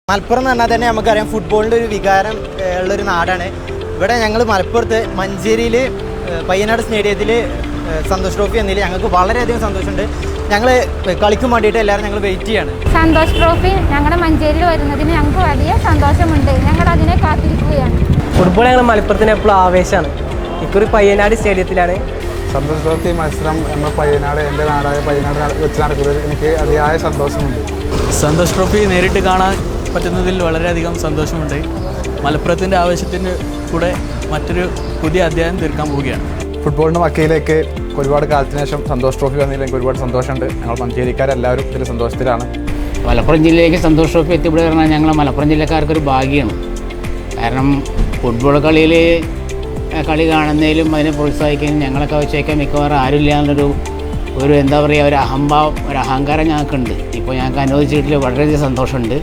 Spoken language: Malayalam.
മലപ്പുറം എന്ന് പറഞ്ഞാൽ തന്നെ നമുക്കറിയാം ഫുട്ബോളിൻ്റെ ഒരു വികാരം ഉള്ളൊരു നാടാണ്. ഇവിടെ ഞങ്ങൾ മലപ്പുറത്ത് മഞ്ചേരിയിൽ പയ്യനാട് സ്റ്റേഡിയത്തിൽ സന്തോഷ് ട്രോഫി എന്നതിൽ ഞങ്ങൾക്ക് വളരെയധികം സന്തോഷമുണ്ട്. ഞങ്ങൾ കളിക്കും വേണ്ടിയിട്ട് എല്ലാവരും ഞങ്ങൾ വെയിറ്റ് ചെയ്യാണ്. സന്തോഷ് ട്രോഫി ഞങ്ങളുടെ മഞ്ചേരിയിൽ വരുന്നതിന് ഞങ്ങൾക്ക് വലിയ സന്തോഷമുണ്ട്. ഞങ്ങൾ അതിനെ കാത്തിരിക്കുകയാണ്. ഫുട്ബോൾ ഞങ്ങൾ മലപ്പുറത്തിന് എപ്പോഴും ആവേശമാണ്. ഇക്കുറി പയ്യനാട് സ്റ്റേഡിയത്തിലാണ് സന്തോഷ് ട്രോഫി മത്സരം നമ്മൾ പയ്യനാട്, എൻ്റെ നാടായ പയ്യനാട് വെച്ച് നടക്കുന്നത് എനിക്ക് അതിയായ സന്തോഷമുണ്ട്. സന്തോഷ് ട്രോഫി നേരിട്ട് കാണാൻ പറ്റുന്നതിൽ വളരെയധികം സന്തോഷമുണ്ട്. മലപ്പുറത്തിൻ്റെ ആവേശത്തിൻ്റെ കൂടെ മറ്റൊരു പുതിയ അധ്യായം തീർക്കാൻ പോവുകയാണ്. ഫുട്ബോളിൻ്റെ വക്കയിലേക്ക് ഒരുപാട് കാലത്തിന് ശേഷം സന്തോഷ് ട്രോഫി വന്നതിൽ എനിക്ക് ഒരുപാട് സന്തോഷമുണ്ട്. ഞങ്ങൾ മഞ്ചേരിക്കാരെല്ലാവരും ഇതിൽ സന്തോഷത്തിലാണ്. മലപ്പുറം ജില്ലയിലേക്ക് സന്തോഷ് ട്രോഫി എത്തിപ്പെടുക പറഞ്ഞാൽ ഞങ്ങൾ മലപ്പുറം ജില്ലക്കാർക്കൊരു ഭാഗ്യമാണ്. കാരണം ഫുട്ബോൾ കളി കാണുന്നതിലും അതിനെ പ്രോത്സാഹിക്കാനും ഞങ്ങളൊക്കെ വെച്ചേക്കാൻ മിക്കവാറും ആരുമില്ല എന്നുള്ളൊരു എന്താ പറയുക, ഒരു അഹങ്കാരം ഞങ്ങൾക്കുണ്ട്. ഇപ്പോൾ ഞങ്ങൾക്ക് അനുവദിച്ചിട്ടില്ല. വളരെയധികം സന്തോഷമുണ്ട്.